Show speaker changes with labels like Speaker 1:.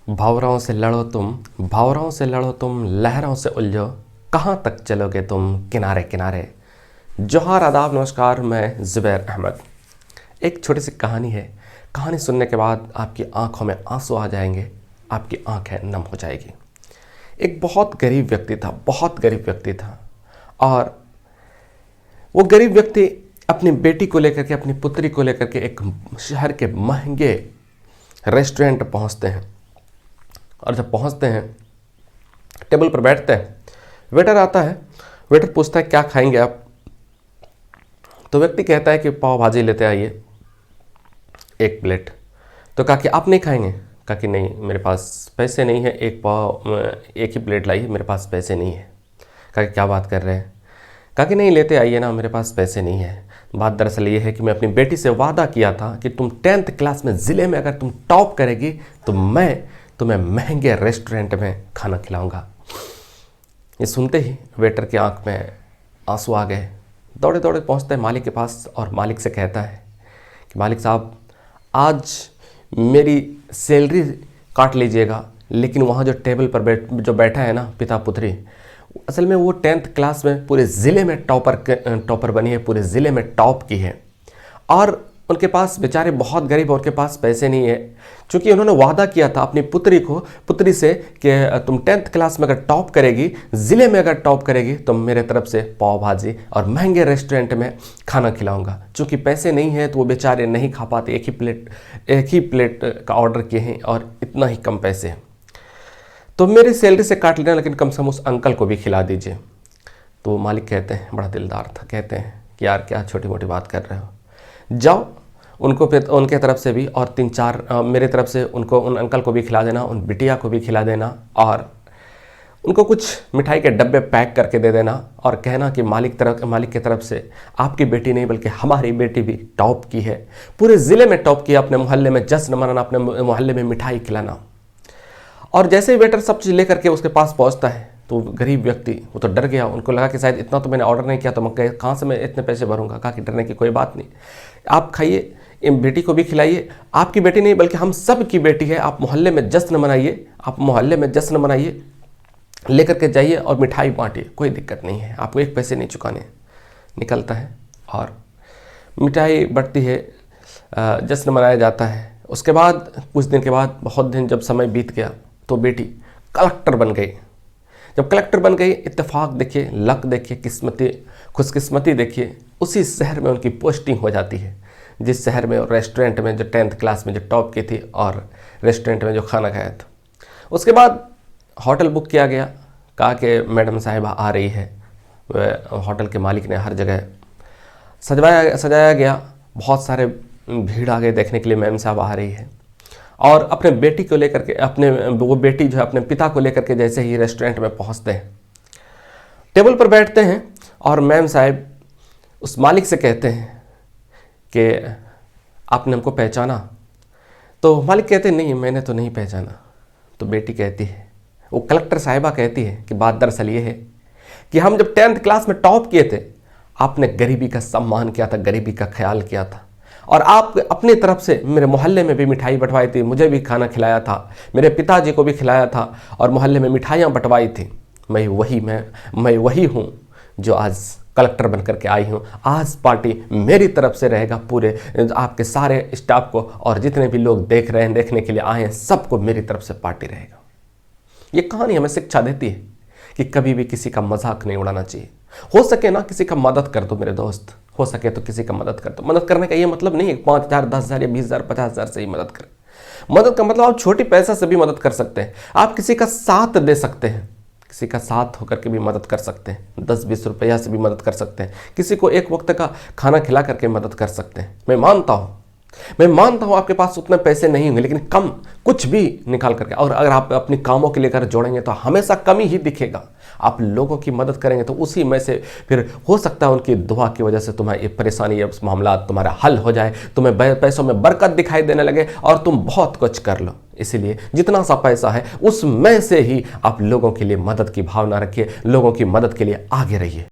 Speaker 1: भावराओं से लड़ो तुम, भावराओं से लड़ो तुम, लहरों से उलझो, कहाँ तक चलोगे तुम किनारे किनारे। जोहार, आदाब, नमस्कार। मैं ज़ुबैर अहमद। एक छोटी सी कहानी है। कहानी सुनने के बाद आपकी आंखों में आंसू आ जाएंगे, आपकी आंखें नम हो जाएगी। एक बहुत गरीब व्यक्ति था, बहुत गरीब व्यक्ति था। और वो गरीब व्यक्ति अपनी बेटी को लेकर के, अपनी पुत्री को लेकर के एक शहर के महंगे रेस्टोरेंट पहुंचते हैं। और जब पहुंचते हैं, टेबल पर बैठते हैं, वेटर आता है। वेटर पूछता है क्या खाएंगे आप। तो व्यक्ति कहता है कि पाव भाजी लेते आइए 1 प्लेट। तो कहा कि आप नहीं खाएंगे। कहा कि नहीं, मेरे पास पैसे नहीं है, एक ही प्लेट लाइए, मेरे पास पैसे नहीं है। कहा कि क्या बात कर रहे हैं। कहा कि नहीं, लेते आइए ना, मेरे पास पैसे नहीं है। बात दरअसल ये है कि मैं अपनी बेटी से वादा किया था कि तुम 10th क्लास में ज़िले में अगर तुम टॉप करेगी तो मैं तुम्हें महंगे रेस्टोरेंट में खाना खिलाऊंगा। ये सुनते ही वेटर की आंख में आंसू आ गए। दौड़े दौड़े पहुंचते हैं मालिक के पास और मालिक से कहता है कि मालिक साहब, आज मेरी सैलरी काट लीजिएगा, लेकिन वहाँ जो टेबल पर जो बैठा है ना पिता पुत्री, असल में वो 10th क्लास में पूरे ज़िले में टॉपर बनी है, पूरे ज़िले में टॉप की है। और उनके पास बेचारे बहुत गरीब, उनके पास पैसे नहीं है। क्योंकि उन्होंने वादा किया था अपनी पुत्री से कि तुम 10th क्लास में अगर टॉप करेगी, ज़िले में अगर टॉप करेगी, तो मेरे तरफ से पाव भाजी और महंगे रेस्टोरेंट में खाना खिलाऊंगा। चूँकि पैसे नहीं है तो वो बेचारे नहीं खा पाते। एक ही प्लेट का ऑर्डर किए हैं और इतना ही कम पैसे हैं। तो मेरी सैलरी से काट लेना, लेकिन कम से कम उस अंकल को भी खिला दीजिए। तो मालिक कहते हैं, बड़ा दिलदार था, कहते हैं कि यार क्या छोटी मोटी बात कर रहे हो, जाओ उनको फिर उनके तरफ से भी और 3-4 मेरे तरफ से उनको, उन अंकल को भी खिला देना, उन बिटिया को भी खिला देना, और उनको कुछ मिठाई के डब्बे पैक करके दे देना और कहना कि मालिक की तरफ से आपकी बेटी नहीं बल्कि हमारी बेटी भी टॉप की है, पूरे ज़िले में टॉप किया, अपने मोहल्ले में जश्न मनाना, अपने मोहल्ले में मिठाई खिलाना। और जैसे ही वेटर सब चीज़ लेकर के उसके पास पहुंचता है तो गरीब व्यक्ति वो तो डर गया। उनको लगा कि शायद इतना तो मैंने ऑर्डर नहीं किया, तो मैं कहाँ से मैं इतने पैसे भरूंगा। कहा कि डरने की कोई बात नहीं, आप खाइए, बेटी को भी खिलाइए। आपकी बेटी नहीं बल्कि हम सब की बेटी है, आप मोहल्ले में जश्न मनाइए, आप मोहल्ले में जश्न मनाइए, लेकर के जाइए और मिठाई बांटिए, कोई दिक्कत नहीं है, आपको 1 पैसे नहीं चुकाने। निकलता है और मिठाई बढ़ती है, जश्न मनाया जाता है। उसके बाद कुछ दिन के बाद, बहुत दिन जब समय बीत गया, तो बेटी कलेक्टर बन गई। जब कलेक्टर बन गई, इत्तेफाक देखिए, लक देखिए, खुशकिस्मती देखिए, उसी शहर में उनकी पोस्टिंग हो जाती है जिस शहर में, रेस्टोरेंट में जो 10th क्लास में जो टॉप की थी और रेस्टोरेंट में जो खाना खाया था। उसके बाद होटल बुक किया गया। कहा कि मैडम साहिबा आ रही है। वह होटल के मालिक ने हर जगह सजाया गया। बहुत सारे भीड़ आ गए देखने के लिए, मैम साहब आ रही है। और अपने बेटी को लेकर के, वो बेटी जो है अपने पिता को लेकर के जैसे ही रेस्टोरेंट में पहुंचते हैं, टेबल पर बैठते हैं और मैम साहब उस मालिक से कहते हैं कि आपने हमको पहचाना। तो मालिक कहते हैं नहीं, मैंने तो नहीं पहचाना। तो बेटी कहती है, वो कलेक्टर साहिबा कहती है कि बात दरअसल ये है कि हम जब 10th क्लास में टॉप किए थे, आपने गरीबी का सम्मान किया था, गरीबी का ख्याल किया था, और आप अपनी तरफ से मेरे मोहल्ले में भी मिठाई बंटवाई थी, मुझे भी खाना खिलाया था, मेरे पिताजी को भी खिलाया था और मोहल्ले में मिठाइयाँ बंटवाई थी। मैं वही हूँ जो आज कलेक्टर बन करके आई हूँ। आज पार्टी मेरी तरफ से रहेगा, पूरे आपके सारे स्टाफ को और जितने भी लोग देखने के लिए आए हैं, सबको मेरी तरफ से पार्टी रहेगा। ये कहानी हमें शिक्षा देती है कि कभी भी किसी का मजाक नहीं उड़ाना चाहिए। हो सके ना किसी का मदद कर दो मेरे दोस्त, हो सके तो किसी का मदद कर दो। मदद करने का ये मतलब नहीं है 5,000, 10,000 या 20,000, 50,000 से ही मदद करें। मदद का मतलब आप छोटी पैसा से भी मदद कर सकते हैं। आप किसी का साथ दे सकते हैं, किसी का साथ होकर के भी मदद कर सकते हैं। 10-20 रुपया से भी मदद कर सकते हैं। किसी को 1 वक्त का खाना खिला करके मदद कर सकते हैं। मैं मानता हूँ आपके पास उतने पैसे नहीं होंगे, लेकिन कम कुछ भी निकाल करके, और अगर आप अपनी कामों के लेकर जोड़ेंगे तो हमेशा कमी ही दिखेगा। आप लोगों की मदद करेंगे तो उसी में से फिर हो सकता है उनकी दुआ की वजह से तुम्हारी ये परेशानी, ये मामला तुम्हारा हल हो जाए, तुम्हें पैसों में बरकत दिखाई देने लगे और तुम बहुत कुछ कर लो। इसीलिए जितना सा पैसा है उसमें से ही आप लोगों के लिए मदद की भावना रखिए, लोगों की मदद के लिए आगे रहिए।